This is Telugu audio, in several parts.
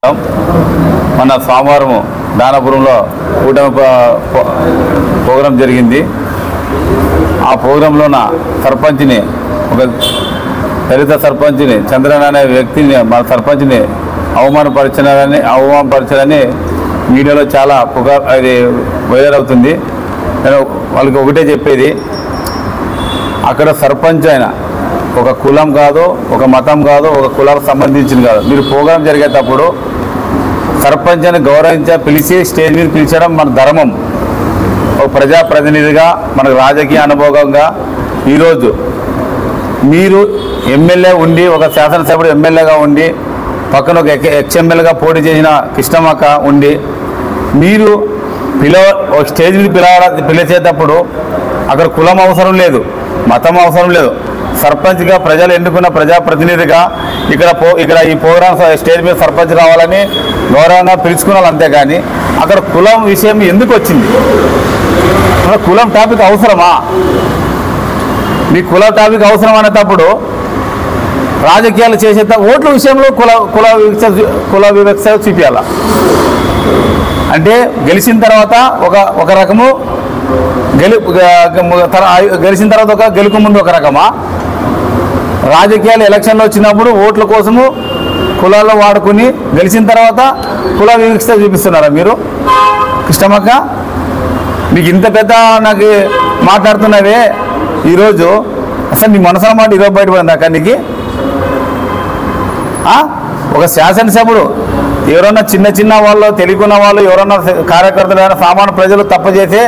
మన సోమవారం దానాపురంలో కూటమి ప్రోగ్రాం జరిగింది. ఆ ప్రోగ్రాంలో నా సర్పంచ్ని, ఒక దళిత సర్పంచ్ని, చంద్రన్ అనే వ్యక్తిని, మన సర్పంచ్ని అవమానపరచాలని మీడియాలో చాలా అది వైరల్ అవుతుంది. నేను వాళ్ళకి ఒకటే చెప్పేది, అక్కడ సర్పంచ్ అయినా ఒక కులం కాదు, ఒక మతం కాదు, ఒక కులాలకు సంబంధించింది కాదు. మీరు ప్రోగ్రాం జరిగేటప్పుడు సర్పంచ్ అని పిలిచి స్టేజ్ మీద పిలిచడం మన ధర్మం. ఒక ప్రజాప్రతినిధిగా, మనకు రాజకీయ అనుభవంగా ఈరోజు మీరు ఎమ్మెల్యే ఉండి, ఒక శాసనసభ్యుడు ఎమ్మెల్యేగా ఉండి, పక్కన ఒక ఎక్స్ఎమ్మెల్యేగా పోటీ చేసిన కృష్ణమ్మక్క ఉండి, మీరు ఒక స్టేజ్ మీద పిలిచేటప్పుడు అక్కడ కులం అవసరం లేదు, మతం అవసరం లేదు. సర్పంచ్గా ప్రజలు ఎన్నుకున్న ప్రజాప్రతినిధిగా ఇక్కడ ఈ ప్రోగ్రాం స్టేజ్ మీద సర్పంచ్ రావాలని గౌరవంగా పిలుచుకున్నారు. అంతేగాని అక్కడ కులం విషయం ఎందుకు వచ్చింది? కులం టాపిక్ అవసరమా? మీ కుల టాపిక్ అవసరం అనేటప్పుడు రాజకీయాలు చేసే ఓట్ల విషయంలో కుల వివక్ష చూపించాల. అంటే గెలిచిన తర్వాత ఒక రకము, గెలిచిన తర్వాత గెలుపు ముందు ఒక రకమా? రాజకీయాలు ఎలక్షన్లు వచ్చినప్పుడు ఓట్ల కోసము కులాల్లో వాడుకుని గెలిచిన తర్వాత కుల వివక్ష చూపిస్తున్నారా మీరు? కృష్ణమ్మక్క, మీకు ఇంత పెద్ద నాకు మాట్లాడుతున్నవే ఈరోజు, అసలు నీ మనసులో మాట ఈరోజు బయటపడింది అక్క నీకు? ఒక శాసనసభ్యుడు ఎవరన్నా చిన్న వాళ్ళు, తెలియకున్న వాళ్ళు, ఎవరన్నా కార్యకర్తలు, సామాన్య ప్రజలు తప్పు చేసే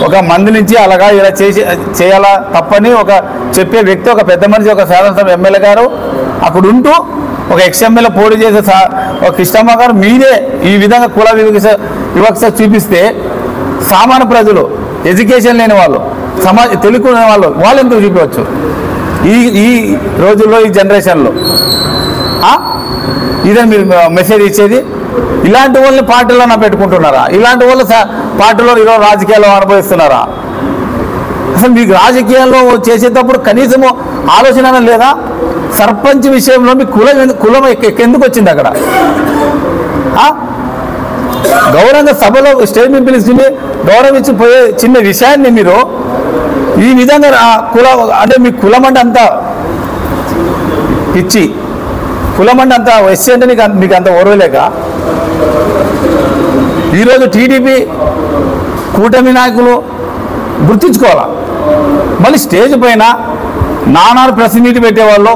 ఒక మంది నుంచి అలాగా ఇలా చేయాలా తప్పని ఒక చెప్పే వ్యక్తి, ఒక పెద్ద మనిషి, ఒక శాసనసభ ఎమ్మెల్యే గారు అక్కడ ఉంటూ ఒక ఎక్స్ఎమ్మెల్యే పోటీ చేసే ఒక కృష్ణమ్మ గారు మీరే ఈ విధంగా కుల వివక్ష చూపిస్తే సామాన్య ప్రజలు, ఎడ్యుకేషన్ లేని వాళ్ళు, తెలుగునే వాళ్ళు ఎందుకు చూపించవచ్చు ఈ రోజుల్లో, ఈ జనరేషన్లో? ఇదే మీరు మెసేజ్ ఇచ్చేది? ఇలాంటి వాళ్ళని పార్టీలో పెట్టుకుంటున్నారా? ఇలాంటి వాళ్ళు పార్టీలో ఈరోజు రాజకీయాల్లో అనుభవిస్తున్నారా? అసలు మీకు రాజకీయాల్లో చేసేటప్పుడు కనీసము ఆలోచన లేదా? సర్పంచ్ విషయంలో మీ కులం ఎందుకు వచ్చింది అక్కడ? గౌరవంగా సభలో స్టేజ్ మీద పిలిచి గౌరవించిపోయే చిన్న విషయాన్ని మీరు ఈ విధంగా అంటే మీ కులం అంటే అంత పిచ్చి, కులం అంటే అంత ఎస్సీ అంటే మీకు అంత ఓర్వలేక ఈరోజు టీడీపీ కూటమి నాయకులు గుర్తించుకోవాలా. మళ్ళీ స్టేజ్ పైన నానాడు ప్రెస్ మీట్ పెట్టేవాళ్ళు,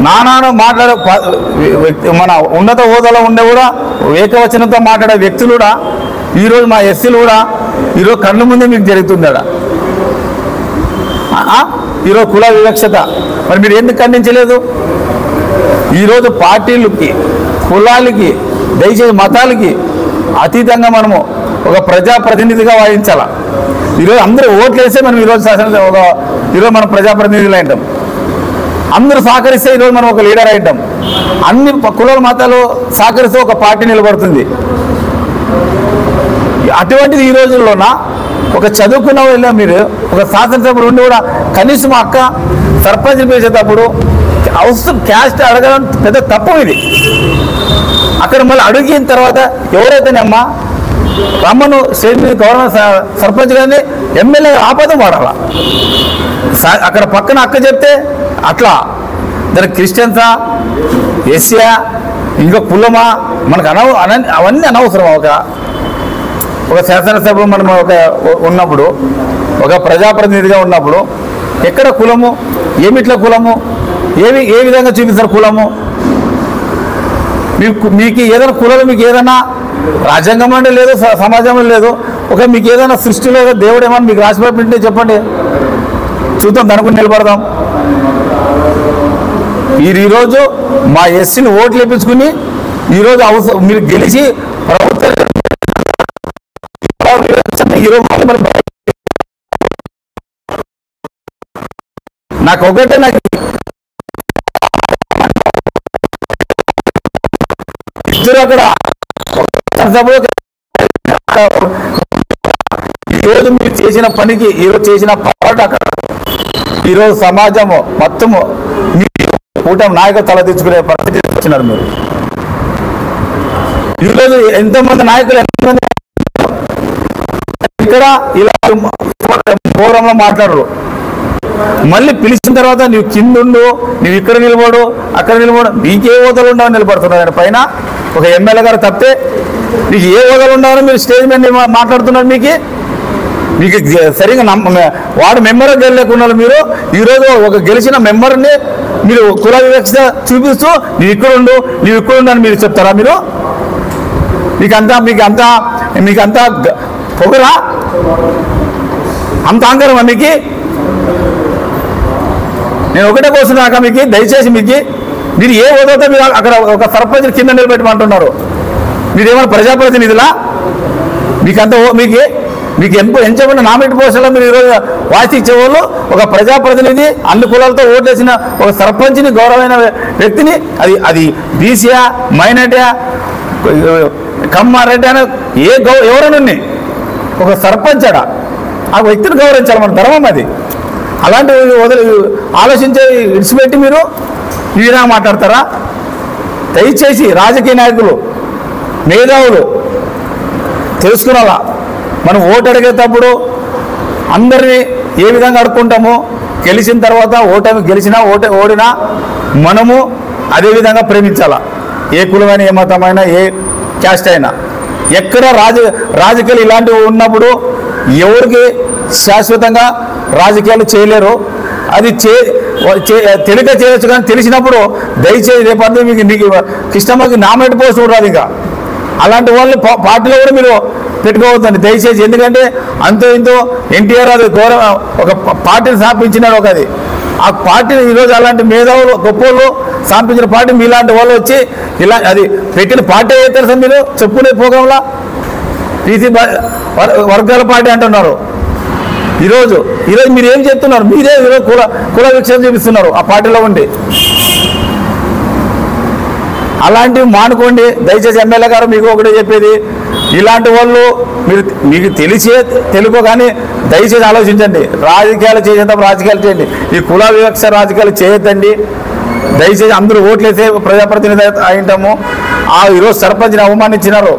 నానాడు మాట్లాడే మన ఉన్నత హోదాలో ఉండే కూడా ఏకవచనంతో మాట్లాడే వ్యక్తులు కూడా ఈరోజు మా ఎస్సీలు కూడా ఈరోజు కళ్ళ ముందే మీకు జరుగుతుందా? ఈరోజు కుల వివక్షత మరి మీరు ఎందుకు ఖండించలేదు? ఈరోజు పార్టీలకి, కులాలకి, దయచేసి మతాలకి అతీతంగా మనము ఒక ప్రజాప్రతినిధిగా వాయించాల. ఈరోజు అందరూ ఓట్లు వేస్తే మనం ఈరోజు ఈరోజు మనం ప్రజాప్రతినిధులు అయింటాం. అందరూ సహకరిస్తే ఈరోజు మనం ఒక లీడర్ అయింటాం. అన్ని కులాల మతాలు సహకరిస్తే ఒక పార్టీ నిలబడుతుంది. అటువంటిది ఈ రోజుల్లోన ఒక చదువుకున్న వాళ్ళు మీరు ఒక శాసనసభ్యుడు ఉండి కూడా కనీసం అక్క సర్పంచ్ చేసేటప్పుడు అవసరం క్యాస్ట్ అడగడం పెద్ద తప్పు. ఇది అక్కడ మళ్ళీ అడిగిన తర్వాత ఎవరైతేనేమ్మా రమ్మను స్టేజ్ మీద గవర్నమెంట్ సర్పంచ్ కానీ ఎమ్మెల్యే ఆపదం వాడాల. అక్కడ పక్కన అక్క చెప్తే అట్లా దానికి క్రిస్టియన్సా, ఎస్సీయా, ఇంకా కులమా, మనకు అవన్నీ అనవసరం. ఒక శాసనసభ మనం ఉన్నప్పుడు, ఒక ప్రజాప్రతినిధిగా ఉన్నప్పుడు ఎక్కడ కులము, ఏమిట్లా కులము, ఏ విధంగా చూపిస్తారు కులము? మీకు ఏదైనా కులం, మీకు ఏదైనా రాజ్యాంగం అంటే లేదు, సమాజంలో లేదు, మీకు ఏదైనా సృష్టిలో దేవుడు ఏమన్నా మీకు రాసి పెట్టింటే చెప్పండి, చూద్దాం, దానికి నిలబడదాం. మీరు ఈరోజు మా ఎస్సీని ఓట్లు వేయించుకుని ఈరోజు మీరు గెలిచి ప్రభుత్వం నాకు ఒకటే, నాకు ఇద్దరు అక్కడ ఈరోజు మీరు చేసిన పనికి, ఈరోజు చేసిన పోరాటం అక్కడ ఈరోజు సమాజము మొత్తము కూటమి నాయకులు తల తెచ్చుకునే పరిస్థితి వచ్చినారు మీరు. ఈరోజు ఎంతోమంది నాయకులు ఎంతమంది ఇక్కడ ఇలా ఫోరంలో మాట్లాడరు. మళ్ళీ పిలిచిన తర్వాత నువ్వు కిందుండు, నువ్వు ఇక్కడ నిలబడు, అక్కడ నిలబడు, నీకే హోదాలు ఉండవని నిలబడుతున్నారు. ఆయన పైన ఒక ఎమ్మెల్యే గారు తప్పితే మీకు ఏ హోదాలు ఉండవని మీరు స్టేజ్ మీద మాట్లాడుతున్నారు. మీకు సరిగా వాడు మెంబర్ గెలలేకున్నారు. మీరు ఈరోజు ఒక గెలిచిన మెంబర్ని మీరు కుల వివక్ష చూపిస్తూ నువ్వు ఇక్కడ ఉండు అని మీరు చెప్తారా? మీకంతా పొగరా, అంత ఆంకరమా మీకు? నేను ఒకటే కోసం రాక మీకు దయచేసి మీరు ఏ హోదాతో మీరు అక్కడ ఒక సర్పంచ్ కింద నిలబెట్టమంటున్నారు. మీరేమైనా ప్రజాప్రతినిధులా? మీకు ఎంచబడిన నామినేట్ పోస్టుల్లో మీరు ఈరోజు వాసి ఇచ్చేవాళ్ళు ఒక ప్రజాప్రతినిధి అన్ని కులాలతో ఓట్లేసిన ఒక సర్పంచ్ని, గౌరవమైన వ్యక్తిని, అది బీసీయా, మైనార్టీయా, కమ్మారెడ్డి అని ఎవరైనా ఒక సర్పంచ్ ఆ వ్యక్తిని గౌరవించాలి. మన ధర్మం అది. అలాంటివి ఆలోచించే ఇడిచిపెట్టి మీరు ఈ విధంగా మాట్లాడతారా? దయచేసి రాజకీయ నాయకులు, మేధావులు తెలుసుకునేలా మనం ఓటు అడిగేటప్పుడు అందరినీ ఏ విధంగా అడుక్కుంటామో గెలిచిన తర్వాత గెలిచినా ఓడినా మనము అదేవిధంగా ప్రేమించాలా. ఏ కులమైనా, ఏ మతమైనా, ఏ క్యాస్ట్ అయినా. ఎక్కడ రాజకీయాలు ఇలాంటివి ఉన్నప్పుడు ఎవరికి శాశ్వతంగా రాజకీయాలు చేయలేరు. అది తెలియక చేయొచ్చు, కానీ తెలిసినప్పుడు దయచేసి రేపటి మీకు ఇష్టమకి నామినేట్ పోస్ట్ రాదు. ఇంకా అలాంటి వాళ్ళు పార్టీలో కూడా మీరు పెట్టుకోవద్దండి దయచేసి. ఎందుకంటే అంతో ఇంతో ఎన్టీఆర్ అది ఒక పార్టీని స్థాపించినాడు. ఆ పార్టీని ఈరోజు అలాంటి మేధావులు గొప్పలు స్థాపించిన పార్టీ మీలాంటి వాళ్ళు వచ్చి ఇలా అది పెట్టిన పార్టీ అయితే తెలుసా? మీరు చెప్పుకునే ప్రోగ్రాంలా బీసీ వర్గాల పార్టీ అంటున్నారు. ఈరోజు మీరు ఏం చెప్తున్నారు? మీరే ఈరోజు కుల విక్షేపం చూపిస్తున్నారు ఆ పార్టీలో ఉండి. అలాంటివి మానుకోండి దయచేసి. ఎమ్మెల్యే గారు మీకు ఒకటే చెప్పేది, ఇలాంటి వాళ్ళు మీకు తెలుగు కానీ దయచేసి ఆలోచించండి. రాజకీయాలు చేసేటప్పుడు రాజకీయాలు చేయండి. ఈ కుల వివక్ష రాజకీయాలు చేయొద్దండి దయచేసి. అందరూ ఓట్లేసే ప్రజాప్రతినిధి అయింటాము. ఈరోజు సర్పంచ్ని అవమానించినారు.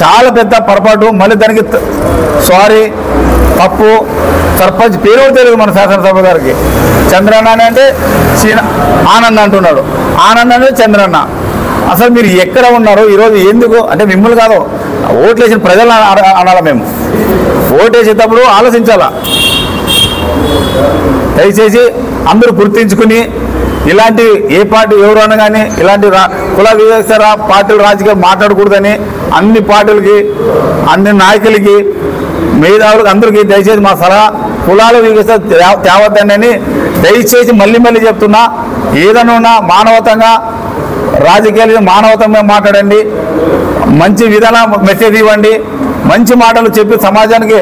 చాలా పెద్ద పొరపాటు. మళ్ళీ దానికి సారీ, తప్పు. సర్పంచ్ పేరు తెలియదు మన శాసనసభ గారికి. చంద్రన్న అంటే ఆనంద్ అంటున్నాడు. ఆనంద్ అంటే చంద్రన్న. అసలు మీరు ఎక్కడ ఉన్నారు ఈరోజు? ఎందుకు అంటే మిమ్మల్ని కాదు, ఓట్లేసిన ప్రజలను అనాలా. మేము ఓటేసేటప్పుడు ఆలోచించాలా. దయచేసి అందరూ గుర్తించుకుని ఇలాంటి ఏ పార్టీ ఎవరైనా కానీ ఇలాంటి కుల వివక్ష పార్టీలు రాజకీయాలు మాట్లాడకూడదని అన్ని పార్టీలకి, అన్ని నాయకులకి, మేధావులకు అందరికీ దయచేసి మా సలహా, కులాల వివక్ష తేవద్దని దయచేసి మళ్ళీ చెప్తున్నా. ఏదైనా మానవతంగా రాజకీయాలు మానవతంగా మాట్లాడండి. మంచి విధానం మెసేజ్ ఇవ్వండి. మంచి మాటలు చెప్పి సమాజానికి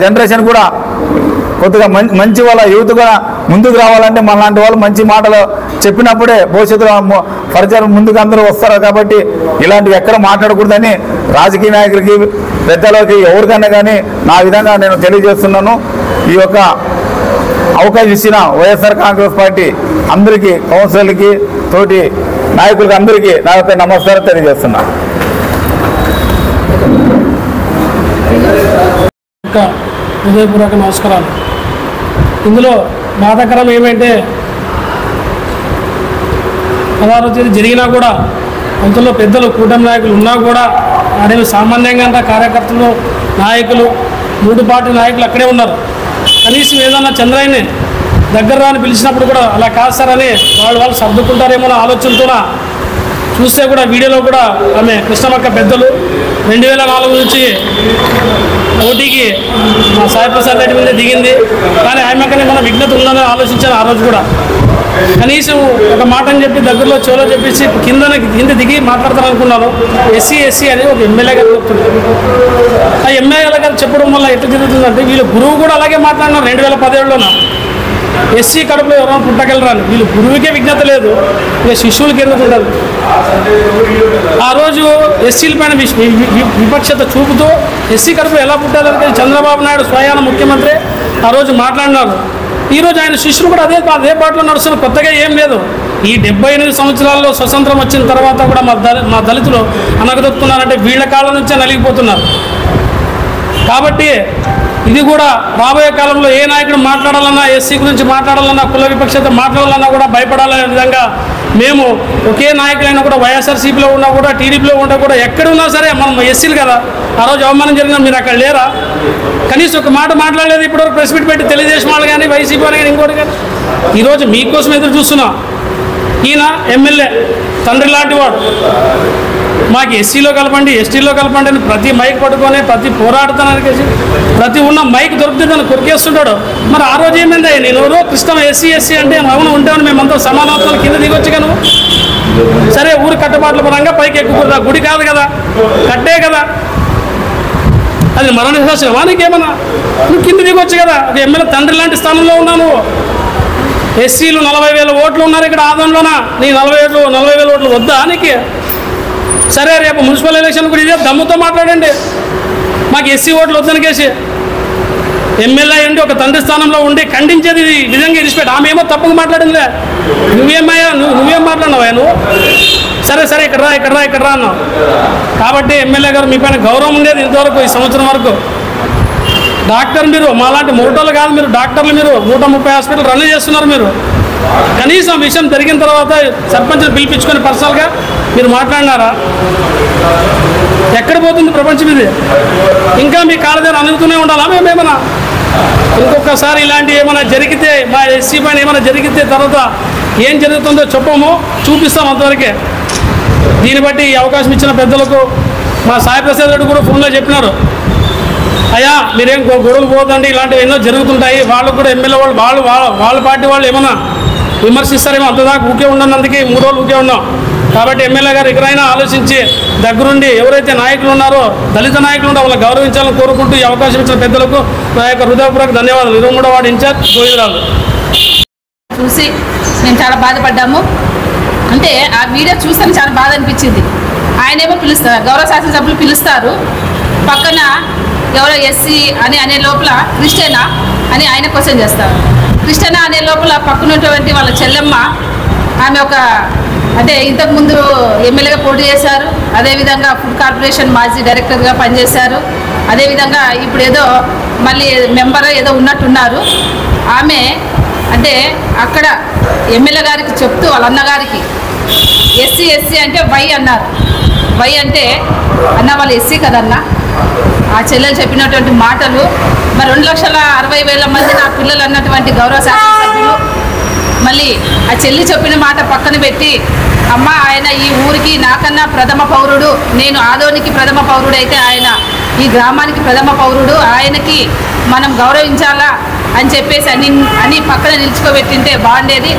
జనరేషన్ కూడా కొద్దిగా మంచి వాళ్ళ యూత్ కూడా ముందుకు రావాలంటే మనలాంటి వాళ్ళు మంచి మాటలు చెప్పినప్పుడే భవిష్యత్తులో పరిచయం ముందుకు అందరూ వస్తారు. కాబట్టి ఇలాంటివి ఎక్కడ మాట్లాడకూడదని రాజకీయ నాయకులకి, పెద్దలకి, ఎవరికైనా కానీ నా విధంగా నేను తెలియజేస్తున్నాను. ఈ యొక్క అవకాశం ఇచ్చిన వైఎస్ఆర్ కాంగ్రెస్ పార్టీ అందరికీ, కౌన్సిలర్లకి, తోటి నాయకులకి అందరికీ నా యొక్క నమస్కారం తెలియజేస్తున్నా. హృదయపూర్వక నమస్కారాలు. ఇందులో బాధాకరం ఏమంటే 16వ తేదీ జరిగినా కూడా అందులో పెద్దలు కూటమి నాయకులు ఉన్నా కూడా అదే సామాన్యంగా కార్యకర్తలు, నాయకులు, 3 పార్టీ నాయకులు అక్కడే ఉన్నారు. కనీసం ఏదన్నా చంద్రయ్యని దగ్గర రాని పిలిచినప్పుడు కూడా అలా కాదు సార్ అని వాళ్ళు సర్దుకుంటారేమో ఆలోచనతో చూస్తే కూడా వీడియోలో కూడా ఆమె కృష్ణమక్క పెద్దలు 2004 నుంచి పోటీకి మా సాయిప్రసాద్ రెడ్డి మీద దిగింది. కానీ ఆమెకనే మన విఘ్నత ఉందని ఆలోచించాను ఆ రోజు కూడా. కనీసం ఒక మాటని చెప్పి దగ్గరలో చెవులో చెప్పేసి కింద దిగి మాట్లాడతారనుకున్నాను. ఎస్సీ అని ఒక ఎమ్మెల్యే గారు చెప్తున్నారు. ఆ ఎమ్మెల్యే గారు చెప్పడం వల్ల ఎట్లా జరుగుతుందంటే వీళ్ళు గురువు కూడా అలాగే మాట్లాడినారు 2017లోన. ఎస్సీ కడుపులో ఎవరైనా పుట్టగలరాని వీళ్ళు గురువుకే విజ్ఞత లేదు, ఇక శిష్యులకి ఎందుకు ఉండదు. ఆ రోజు ఎస్సీల పైన విపక్షత చూపుతూ ఎస్సీ కడుపు ఎలా పుట్టాలంటే చంద్రబాబు నాయుడు స్వయాన ముఖ్యమంత్రి ఆ రోజు మాట్లాడినారు. ఈరోజు ఆయన శిష్యులు కూడా అదే పాటలో నడుస్తున్నారు. కొత్తగా ఏం లేదు. ఈ 78 సంవత్సరాల్లో స్వతంత్రం వచ్చిన తర్వాత కూడా మా దళితులు అనగదొక్కుతున్నారంటే వీళ్ళ కాళ్ళ నుంచే నలిగిపోతున్నారు. కాబట్టి ఇది కూడా రాబోయే కాలంలో ఏ నాయకుడు మాట్లాడాలన్నా, ఎస్సీ గురించి మాట్లాడాలన్నా, కుల విపక్షత మాట్లాడాలన్నా కూడా భయపడాలనే విధంగా మేము ఒకే నాయకులైనా కూడా వైఎస్ఆర్సీపీలో ఉన్నా కూడా, టీడీపీలో ఉన్నా కూడా, ఎక్కడ ఉన్నా సరే మనం ఎస్సీలు కదా. ఆ రోజు అవమానం జరిగినా మీరు అక్కడ లేరా? కనీసం ఒక మాట మాట్లాడలేదు ఇప్పటివరకు. ప్రెస్ మీట్ పెట్టి తెలుగుదేశం వాళ్ళు కానీ, వైసీపీ వాళ్ళు కానీ, ఇంకోటి కానీ. ఈరోజు మీకోసం ఎదురు చూస్తున్నాం. ఈయన ఎమ్మెల్యే తండ్రి లాంటి వాడు. మాకు ఎస్సీలో కలపండి, ఎస్టీలో కలపండి అని ప్రతి మైక్ పట్టుకొని, ప్రతి పోరాడతానికి ప్రతి ఉన్న మైక్ దొరికితే దాన్ని కొరికేస్తుంటాడు. మరి ఆ రోజు ఏమైంది? నేను ఎవరో కృష్ణ ఎస్సీ అంటే అవును ఉంటామని మేమంతా సమానత్వాలు కింద దిగొచ్చు కదా. సరే, ఊరు కట్టుబాట్ల పరంగా పైకి ఎక్కువ గుడి కాదు కదా, కట్టే కదా, అది మరణ శాసనమా? నీకేమన్నా నువ్వు కింద దిగొచ్చు కదా. ఒక ఎమ్మెల్యే తండ్రి లాంటి స్థానంలో ఉన్నావు. ఎస్సీలు 40,000 ఓట్లు ఉన్నారు ఇక్కడ ఆదంలోన. నీ 40,000 ఓట్లు వద్దా నీకు? సరే, రేపు మున్సిపల్ ఎలక్షన్ కూడా ఇదే దమ్ముతో మాట్లాడండి. మాకు ఎస్సీ ఓట్లు వద్దనికేసి ఎమ్మెల్యే అండి ఒక తండ్రి స్థానంలో ఉండి ఖండించేది విధంగా ఇరిచిపెట్టి ఆమె ఏమో తప్పుగా మాట్లాడిందిలే. నువ్వేం మాట్లాడినావా నువ్వు? సరే ఇక్కడ రా అన్నావు. కాబట్టి ఎమ్మెల్యే గారు మీ పైన గౌరవం ఉండేది ఇంతవరకు, ఈ సంవత్సరం వరకు. డాక్టర్ మీరు, మాలాంటి మూటలు కాదు మీరు డాక్టర్లు. మీరు 130 హాస్పిటల్ రన్ చేస్తున్నారు. మీరు కనీసం విషయం జరిగిన తర్వాత సర్పంచ్ని పిలిపించుకొని పర్సనల్గా మీరు మాట్లాడినారా? ఎక్కడ పోతుంది ప్రపంచం ఇది? ఇంకా మీ కాళ్ళ అనుగుతూనే ఉండాలా మేమేమన్నా? ఇంకొకసారి ఇలాంటి ఏమైనా జరిగితే, మా ఎస్సీ పైన ఏమైనా జరిగితే తర్వాత ఏం జరుగుతుందో చెప్పము, చూపిస్తాం అంతవరకే. దీన్ని బట్టి ఈ అవకాశం ఇచ్చిన పెద్దలకు మా సాయి ప్రసాద్ రెడ్డి కూడా ఫోన్లో చెప్పినారు, అయ్యా మీరేం గొడవలు పోతండి, ఇలాంటివి ఎన్నో జరుగుతుంటాయి. వాళ్ళు కూడా ఎమ్మెల్యే వాళ్ళ పార్టీ వాళ్ళు ఏమన్నా విమర్శిస్తారేమో, అంతదాకా ఊకే ఉండనందుకే 3 రోజులు ఊకే ఉన్నాం. కాబట్టి ఎమ్మెల్యే గారు ఎక్కడైనా ఆలోచించి దగ్గరుండి ఎవరైతే నాయకులు ఉన్నారో, దళిత నాయకులు ఉన్నారో వాళ్ళని గౌరవించాలని కోరుకుంటూ ఈ అవకాశం ఇచ్చిన పెద్దలకు నా యొక్క హృదయపూర్వక ధన్యవాదాలు. 23వ వార్డు ఇన్ఛార్జ్ గోవిందరాజు. చూసి మేము చాలా బాధపడ్డాము. అంటే ఆ వీడియో చూస్తే చాలా బాధ అనిపించింది. ఆయనేమో పిలుస్తారు, గౌరవ శాసనసభ్యులు పిలుస్తారు, పక్కన ఎవరో ఎస్సీ అని అనే లోపల క్రిస్టియనా అని ఆయన క్వశ్చన్ చేస్తారు. క్రిస్టియనా అనే లోపల పక్కనటువంటి వాళ్ళ చెల్లెమ్మ, ఆమె ఒక అంటే ఇంతకుముందు ఎమ్మెల్యేగా పోటీ చేశారు, అదేవిధంగా ఫుడ్ కార్పొరేషన్ మాజీ డైరెక్టర్గా పనిచేశారు, అదేవిధంగా ఇప్పుడు ఏదో మళ్ళీ మెంబర్ ఏదో ఉన్నట్టున్నారు. ఆమె అంటే అక్కడ ఎమ్మెల్యే గారికి చెప్తూ వాళ్ళ అన్నగారికి ఎస్సీ అంటే వై అన్నారు. వై అంటే అన్న వాళ్ళు ఎస్సీ కదన్నా. ఆ చెల్లెలు చెప్పినటువంటి మాటలు మరి 2,60,000 మంది నా పిల్లలు అన్నటువంటి గౌరవ శాసనసభ్యులు మళ్ళీ ఆ చెల్లి చెప్పిన మాట పక్కన పెట్టి, అమ్మ ఆయన ఈ ఊరికి నాకన్నా ప్రథమ పౌరుడు, నేను ఆదోనికి ప్రథమ పౌరుడు అయితే ఆయన ఈ గ్రామానికి ప్రథమ పౌరుడు, ఆయనకి మనం గౌరవించాలా అని చెప్పేసి అని పక్కన నిలుచుకోబెట్టింటే బాగుండేది.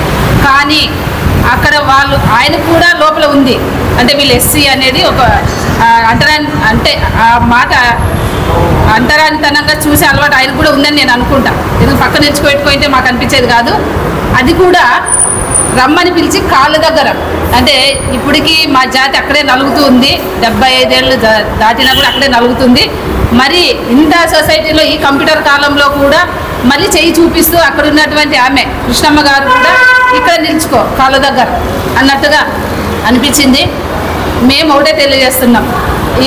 కానీ అక్కడ వాళ్ళు ఆయన కూడా లోపల ఉంది. అంటే వీళ్ళు ఎస్సీ అనేది ఒక అంటే ఆ మాట అంతరానితనంగా చూసే అలవాటు ఆయన కూడా ఉందని నేను అనుకుంటా. ఎందుకు పక్కన నిలుచుకోబెట్టుకుంటే మాకు అనిపించేది కాదు. అది కూడా రమ్మని పిలిచి కాళ్ళ దగ్గర, అంటే ఇప్పటికీ మా జాతి అక్కడే నలుగుతూ ఉంది, 75 ఏళ్ళు దాటినా కూడా అక్కడే నలుగుతుంది. మరి ఇంత సొసైటీలో ఈ కంప్యూటర్ కాలంలో కూడా మళ్ళీ చెయ్యి చూపిస్తూ అక్కడ ఉన్నటువంటి ఆమె కృష్ణమ్మ గారు కూడా ఇక్కడ నిలుచుకో కాళ్ళ దగ్గర అన్నట్టుగా అనిపించింది. మేము ఒకటే తెలియజేస్తున్నాం,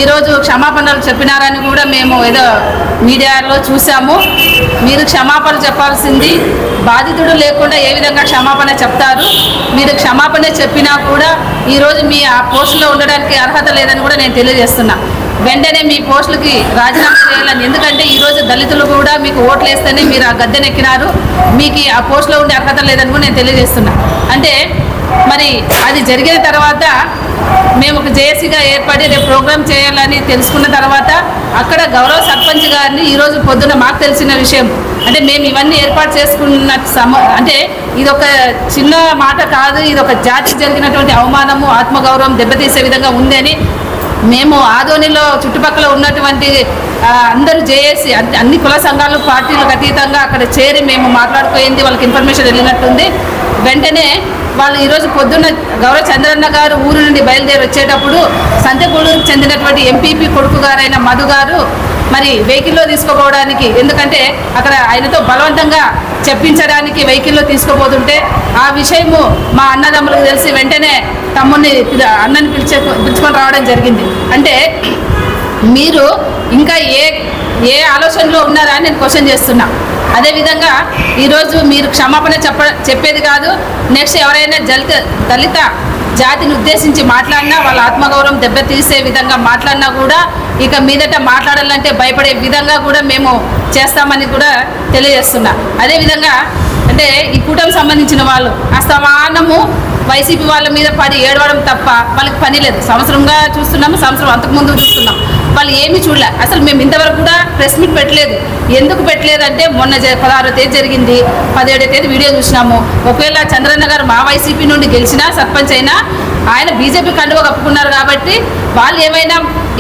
ఈరోజు క్షమాపణలు చెప్పినారని కూడా మేము ఏదో మీడియాలో చూసాము. మీరు క్షమాపణ చెప్పాల్సింది బాధితుడు లేకుండా ఏ విధంగా క్షమాపణ చెప్తారు? మీరు క్షమాపణ చెప్పినా కూడా ఈరోజు మీ ఆ పోస్టులో ఉండడానికి అర్హత లేదని కూడా నేను తెలియజేస్తున్నా. వెంటనే మీ పోస్టులకి రాజీనామా చేయాలని. ఎందుకంటే ఈరోజు దళితులు కూడా మీకు ఓట్లు వేస్తేనే మీరు ఆ గద్దెనెక్కినారు, మీకు ఆ పోస్టులో ఉండే అర్హత లేదని కూడా నేను తెలియజేస్తున్నా. అంటే మరి అది జరిగిన తర్వాత మేము ఒక జేఏసీగా ఏర్పడి రేపు ప్రోగ్రామ్ చేయాలని తెలుసుకున్న తర్వాత అక్కడ గౌరవ సర్పంచ్ గారిని ఈరోజు పొద్దున మాకు తెలిసిన విషయం, అంటే మేము ఇవన్నీ ఏర్పాటు చేసుకున్న అంటే ఇది ఒక చిన్న మాట కాదు, ఇది ఒక జాతికి జరిగినటువంటి అవమానము, ఆత్మగౌరవం దెబ్బతీసే విధంగా ఉందని మేము ఆదోనిలో చుట్టుపక్కల ఉన్నటువంటి అందరూ జేఏసీ అన్ని కుల సంఘాలు పార్టీలకు అతీతంగా అక్కడ చేరి మేము మాట్లాడుకోయింది, వాళ్ళకి ఇన్ఫర్మేషన్ వెళ్ళినట్టుంది. వెంటనే వాళ్ళు ఈరోజు పొద్దున్న గౌరవ చంద్రన్న గారు ఊరు నుండి బయలుదేరి వచ్చేటప్పుడు సంతెగూడూరుకు చెందినటువంటి ఎంపీపీ కొడుకు గారైన మధు గారు మరి వెహికల్లో తీసుకుపోవడానికి, ఎందుకంటే అక్కడ ఆయనతో బలవంతంగా చెప్పించడానికి వెహికల్లో తీసుకుపోతుంటే ఆ విషయము మా అన్నదమ్ములకు తెలిసి వెంటనే తమ్ముడిని అన్నని పిలుచుకొని రావడం జరిగింది. అంటే మీరు ఇంకా ఏ ఆలోచనలో ఉన్నారా అని నేను క్వశ్చన్ చేస్తున్నా. అదేవిధంగా ఈరోజు మీరు క్షమాపణ చెప్పేది కాదు, నెక్స్ట్ ఎవరైనా దళిత జాతిని ఉద్దేశించి మాట్లాడినా వాళ్ళ ఆత్మగౌరవం దెబ్బతీసే విధంగా మాట్లాడినా కూడా ఇక మీదట మాట్లాడాలంటే భయపడే విధంగా కూడా మేము చేస్తామని కూడా తెలియజేస్తున్నా. అదేవిధంగా అంటే ఈ కూటమి సంబంధించిన వాళ్ళు అస్తమానము వైసీపీ వాళ్ళ మీద పడి ఏడవడం తప్ప వాళ్ళకి పని లేదు. సంవత్సరంగా చూస్తున్నాము, సంవత్సరం అంతకుముందు చూస్తున్నాం, వాళ్ళు ఏమీ చూడలే. అసలు మేము ఇంతవరకు కూడా ప్రెస్ మీట్ పెట్టలేదు. ఎందుకు పెట్టలేదంటే మొన్న 16వ తేదీ జరిగింది, 17వ తేదీ వీడియో చూసినాము. ఒకవేళ చంద్రన్న గారు మా వైసీపీ నుండి గెలిచినా సర్పంచ్ అయినా ఆయన బీజేపీ కండువ కప్పుకున్నారు కాబట్టి వాళ్ళు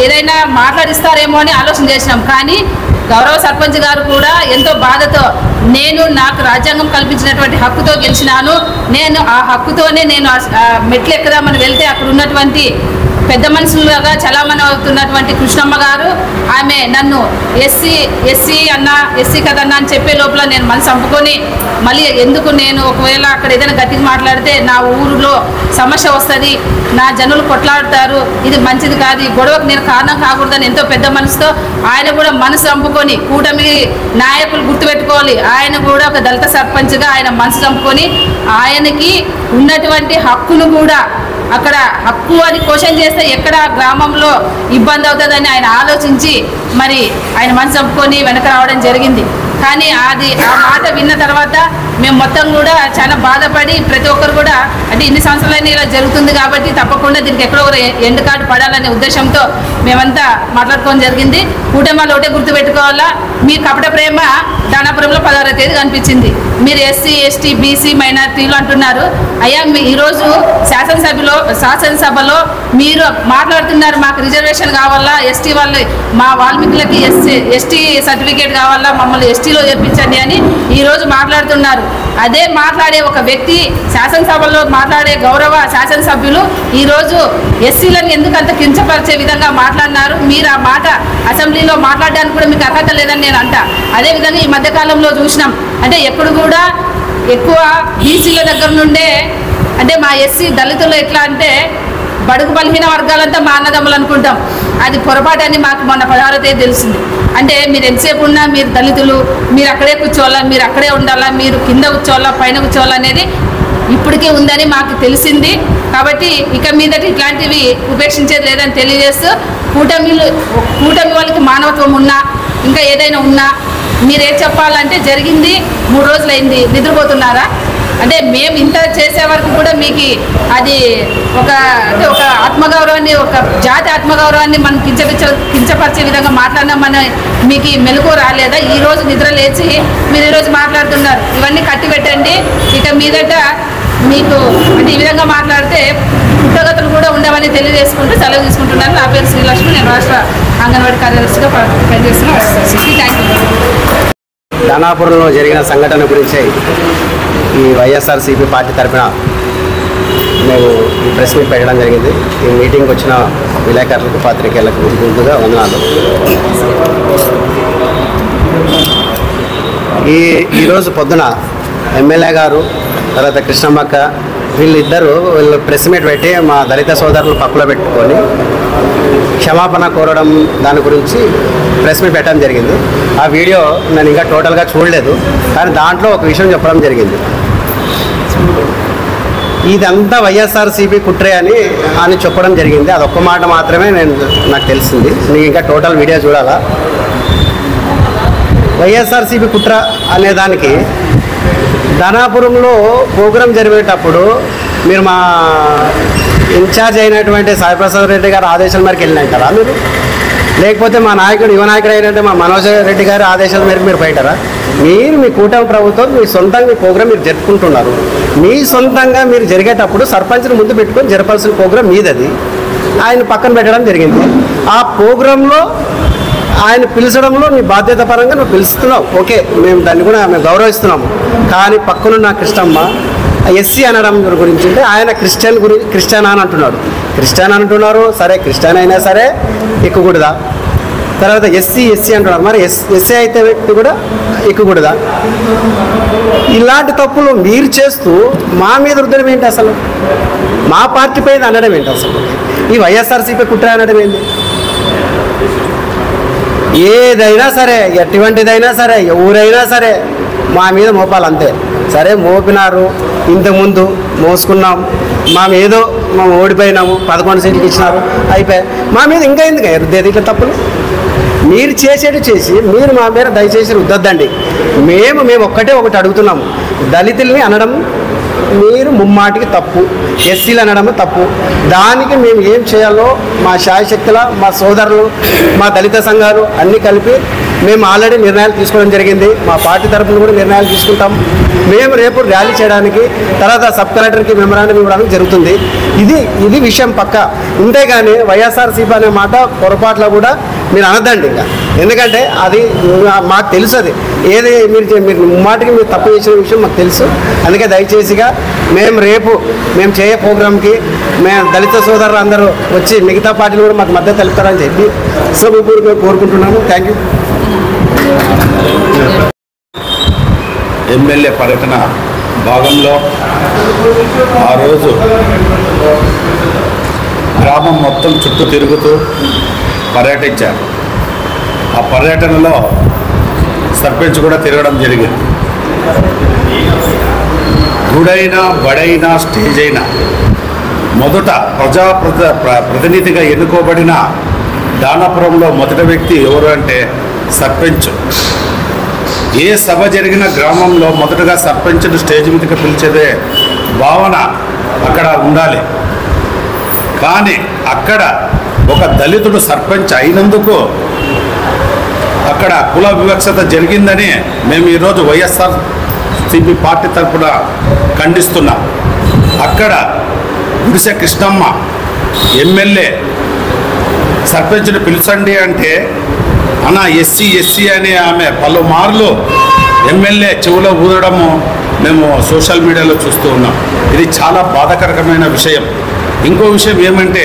ఏదైనా మాట్లాడిస్తారేమో అని ఆలోచన చేసినాం. కానీ గౌరవ సర్పంచ్ గారు కూడా ఎంతో బాధతో నాకు రాజ్యాంగం కల్పించినటువంటి హక్కుతో గెలిచినాను, నేను ఆ హక్కుతోనే నేను మెట్లు ఎక్కుదామని వెళ్తే అక్కడ ఉన్నటువంటి పెద్ద మనుషులుగా చలామణి అవుతున్నటువంటి కృష్ణమ్మ గారు ఆమె నన్ను ఎస్సీ కదన్నా అని చెప్పే లోపల నేను మనసు చంపుకొని మళ్ళీ ఎందుకు నేను ఒకవేళ అక్కడ ఏదైనా గట్టిగా మాట్లాడితే నా ఊరిలో సమస్య వస్తుంది, నా జనులు కొట్లాడుతారు, ఇది మంచిది కాదు, ఈ గొడవకు నేను కారణం కాకూడదని ఎంతో పెద్ద మనసుతో ఆయన కూడా మనసు చంపుకొని కూటమి నాయకులు గుర్తుపెట్టుకోవాలి, ఆయన కూడా ఒక దళిత సర్పంచ్గా ఆయన మనసు చంపుకొని ఆయనకి ఉన్నటువంటి హక్కును కూడా అక్కడ హక్కు అని క్వశ్చన్ చేస్తే ఎక్కడ గ్రామంలో ఇబ్బంది అవుతుందని ఆయన ఆలోచించి మరి ఆయన మనసు చంపుకొని వెనక రావడం జరిగింది. కానీ ఆ మాట విన్న తర్వాత మేము మొత్తం కూడా చాలా బాధపడి ప్రతి ఒక్కరు కూడా అంటే ఇన్ని సంవత్సరాలైనా ఇలా జరుగుతుంది కాబట్టి తప్పకుండా దీనికి ఎక్కడో ఒక ఎండ్ కార్డు పడాలనే ఉద్దేశంతో మేమంతా మాట్లాడుకోవడం జరిగింది. కూటమిలో ఒకటే గుర్తుపెట్టుకోవాలా, మీ కపట ప్రేమ దానాపురంలో 16వ తేదీ కనిపించింది. మీరు ఎస్సీ ఎస్టీ బీసీ మైనారిటీలు అంటున్నారు. అయ్యా ఈరోజు శాసనసభలో మీరు మాట్లాడుతున్నారు మాకు రిజర్వేషన్ కావాలా, ఎస్టీ వాళ్ళు మా వాల్మీకులకి ఎస్టీ సర్టిఫికేట్ కావాలా, మమ్మల్ని ఎస్టీలో చేర్పించండి అని ఈరోజు మాట్లాడుతున్నారు. అదే మాట్లాడే ఒక వ్యక్తి శాసనసభలో మాట్లాడే గౌరవ శాసనసభ్యులు ఈరోజు ఎస్సీలను ఎందుకు అంత కించపరిచే విధంగా మాట్లాడినారు. మీరు ఆ మాట అసెంబ్లీలో మాట్లాడడానికి కూడా మీకు అర్హత లేదని నేను అంటా. అదేవిధంగా ఈ మధ్యకాలంలో చూసినాం అంటే ఎప్పుడు కూడా ఎక్కువ బీసీల దగ్గర నుండే అంటే మా ఎస్సీ దళితులు ఎట్లా అంటే బడుగు బలహీన వర్గాలంతా మా అన్నదమ్ములు అనుకుంటాం. అది పొరపాటు అని మాకు మొన్న 16వ తేదీ తెలిసింది. అంటే మీరు ఎంతసేపు ఉన్నా మీరు దళితులు, మీరు అక్కడే కూర్చోవాలా, మీరు అక్కడే ఉండాలా, మీరు కింద కూర్చోవాలా పైన కూర్చోవాలా అనేది ఇప్పటికే ఉందని మాకు తెలిసింది. కాబట్టి ఇక మీదట ఇట్లాంటివి ఉపేక్షించేది లేదని తెలియజేస్తూ కూటమి వాళ్ళకి మానవత్వం ఉన్నా ఇంకా ఏదైనా ఉన్నా మీరేం చెప్పాలంటే జరిగింది 3 రోజులైంది, నిద్రపోతున్నారా? అంటే మేము ఇంత చేసే వరకు కూడా మీకు అది ఒక ఆత్మగౌరవాన్ని ఒక జాతి ఆత్మగౌరవాన్ని మనం కించపరిచే విధంగా మాట్లాడినా మీకు మెలకు రాలేదా? ఈరోజు నిద్ర లేచి మీరు ఈరోజు మాట్లాడుతున్నారు. ఇవన్నీ కట్టి పెట్టండి. ఇక మీదట మీకు అంటే ఈ విధంగా మాట్లాడితే పుట్టగతులు కూడా ఉండవని తెలియజేసుకుంటూ సెలవు తీసుకుంటున్నాను. నా పేరు శ్రీలక్ష్మి, నేను రాష్ట్ర అంగన్వాడీ కార్యదర్శిగా పనిచేస్తున్నాను. Thank you. దానాపురంలో జరిగిన సంఘటన గురించి ఈ వైఎస్ఆర్సీపీ పార్టీ తరఫున మేము ఈ ప్రెస్ మీట్ పెట్టడం జరిగింది. ఈ మీటింగ్కి వచ్చిన విలేకరులకు పాత్రికేయులకు ముందుగా వందనాలు. ఈరోజు పొద్దున ఎమ్మెల్యే గారు తర్వాత కృష్ణమ్మక్క వీళ్ళు ప్రెస్ మీట్ పెట్టి మా దళిత సోదరులు పక్కలో పెట్టుకొని క్షమాపణ కోరడం దాని గురించి ప్రెస్ మీట్ పెట్టడం జరిగింది. ఆ వీడియో నేను ఇంకా టోటల్గా చూడలేదు, కానీ దాంట్లో ఒక విషయం చెప్పడం జరిగింది. ఇదంతా వైఎస్ఆర్సీపీ కుట్రే అని చెప్పడం జరిగింది. అదొక్క మాట మాత్రమే నాకు తెలిసింది. నీకు ఇంకా టోటల్ వీడియో చూడాలా. వైఎస్ఆర్సీపీ కుట్ర అనేదానికి ధనాపురంలో ప్రోగ్రాం జరిగేటప్పుడు మీరు మా ఇన్ఛార్జ్ అయినటువంటి సాయిప్రసాద్ రెడ్డి గారు ఆదేశాల మేరకు వెళ్ళినారా మీరు? లేకపోతే మా నాయకుడు యువ నాయకుడు అయినట్టు మా మనోజ్ రెడ్డి గారి ఆదేశాల మేరకు మీరు బయటరా? మీరు మీ కూటమి ప్రభుత్వం మీ సొంతంగా మీ ప్రోగ్రాం మీరు జరుపుకుంటున్నారు. మీ సొంతంగా మీరు జరిగేటప్పుడు సర్పంచ్ని ముందు పెట్టుకొని జరపాల్సిన ప్రోగ్రాం మీదది. ఆయన పక్కన పెట్టడం జరిగింది. ఆ ప్రోగ్రాంలో ఆయన పిలిచడంలో నీ బాధ్యత పరంగా నువ్వు పిలుస్తున్నావు, ఓకే, మేము దాన్ని కూడా మేము గౌరవిస్తున్నాము. కానీ పక్కనున్న కృష్ణమ్మ ఎస్సీ అనడం గురించి అంటే ఆయన క్రిస్టియన్ అని అంటున్నాడు. క్రిస్టియన్ అంటున్నారు, సరే క్రిస్టియన్ అయినా సరే ఎక్కకూడదా? తర్వాత ఎస్సీ అంటున్నారు, మరి ఎస్సీ అయితే వ్యక్తి కూడా ఎక్కకూడదా? ఇలాంటి తప్పులు మీరు చేస్తూ మా మీద రుద్దడం ఏంటి? అసలు మా పార్టీ పైన అనడం ఏంటి? అసలు ఈ వైఎస్ఆర్సీపీ కుట్ర అనడం ఏంటి? ఏదైనా సరే, ఎటువంటిదైనా సరే, ఎవరైనా సరే మా మీద మోపాలి అంతే. సరే మోపినారు, ఇంతకుముందు మోసుకున్నాం, ఏదో మేము ఓడిపోయినాము, 11 సీట్లు ఇచ్చినారు, అయిపోయి మా మీద ఇంకా ఎందుకు రుద్దేది ఇట్లా తప్పులు? మీరు చేసేది చేసి మీరు మా మీద దయచేసి రుద్దొద్దండి. మేము ఒకటి అడుగుతున్నాము, దళితుల్ని అనడం మీరు ముమ్మాటికి తప్పు, ఎస్సీలు అనడం తప్పు. దానికి మేము ఏం చేయాలో మా శాయశక్తుల, మా సోదరులు, మా దళిత సంఘాలు అన్నీ కలిపి మేము ఆల్రెడీ నిర్ణయాలు తీసుకోవడం జరిగింది. మా పార్టీ తరఫున కూడా నిర్ణయాలు తీసుకుంటాం. మేము రేపు ర్యాలీ చేయడానికి, తర్వాత సబ్ కలెక్టర్కి మెమరాండం ఇవ్వడానికి జరుగుతుంది. ఇది విషయం పక్క. అంతేగాని వైఎస్ఆర్సీపీ అనే మాట పొరపాట్లో కూడా మీరు అనద్దండి ఇంకా. ఎందుకంటే అది మాకు తెలుసు, అది ఏది మీరు మాటికి మీరు తప్పు చేసిన విషయం మాకు తెలుసు. అందుకే దయచేసిగా రేపు మేము చేయే ప్రోగ్రామ్కి దళిత సోదరులు అందరూ వచ్చి మిగతా పార్టీలు కూడా మాకు మద్దతు తెలుపుతారని చెప్పి సభపూర్వకంగా కోరుకుంటున్నాను. Thank you. ఎమ్మెల్యే పర్యటన భాగంలో ఆ రోజు గ్రామం మొత్తం చుట్టూ తిరుగుతూ పర్యటించారు. ఆ పర్యటనలో సర్పంచ్ కూడా తిరగడం జరిగింది. గుడైనా బడైనా స్టేజ్ అయినా మొదట ప్రతినిధిగా ఎన్నుకోబడిన దానాపురంలో మొదటి వ్యక్తి ఎవరు అంటే సర్పంచ్. ఏ సభ జరిగిన గ్రామంలో మొదటగా సర్పంచ్ను స్టేజ్ మీదకి పిలిచేదే భావన అక్కడ ఉండాలి. కానీ అక్కడ ఒక దళితుడు సర్పంచ్ అయినందుకు అక్కడ కుల వివక్షత జరిగిందని మేము ఈరోజు వైఎస్ఆర్సీపీ పార్టీ తరఫున ఖండిస్తున్నాం. అక్కడ గుడిసె కృష్ణమ్మ ఎమ్మెల్యే సర్పంచ్ను పిలిచండి అంటే అన్న ఎస్సీ అని ఆమె పలుమార్లు ఎమ్మెల్యే చెవులో ఊదడము మేము సోషల్ మీడియాలో చూస్తూ ఉన్నాం. ఇది చాలా బాధాకరమైన విషయం. ఇంకో విషయం ఏమంటే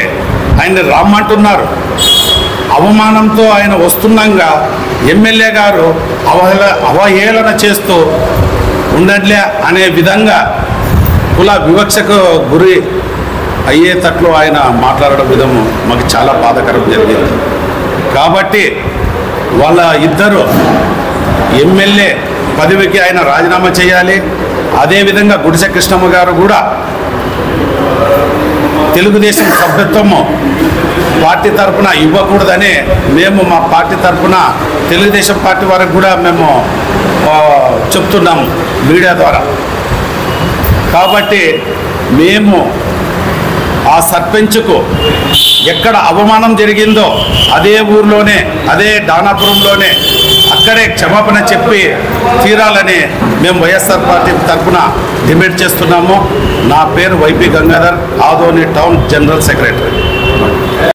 ఆయన రమ్మంటున్నారు, అవమానంతో ఆయన వస్తున్నాగా ఎమ్మెల్యే గారు అవహేళన చేస్తూ ఉండట్లే అనే విధంగా కుల వివక్షకు గురి అయ్యేటట్లు ఆయన మాట్లాడడం విధము మాకు చాలా బాధాకరం జరిగింది. కాబట్టి వాళ్ళ ఇద్దరు ఎమ్మెల్యే పదవికి ఆయన రాజీనామా చేయాలి. అదేవిధంగా గుడిసె కృష్ణమ్మ గారు కూడా తెలుగుదేశం సభ్యత్వము పార్టీ తరఫున ఇవ్వకూడదని మేము మా పార్టీ తరఫున తెలుగుదేశం పార్టీ వారికి కూడా మేము చెప్తున్నాము మీడియా ద్వారా. కాబట్టి మేము ఆ సర్పంచ్కు ఎక్కడ అవమానం జరిగిందో అదే ఊర్లోనే, అదే దానాపురంలోనే అక్కడే క్షమాపణ చెప్పి తీరాలని మేము వైఎస్ఆర్ పార్టీ తరఫున డిమాండ్ చేస్తున్నాము. నా పేరు YP Gangadhar, Adoni town general secretary.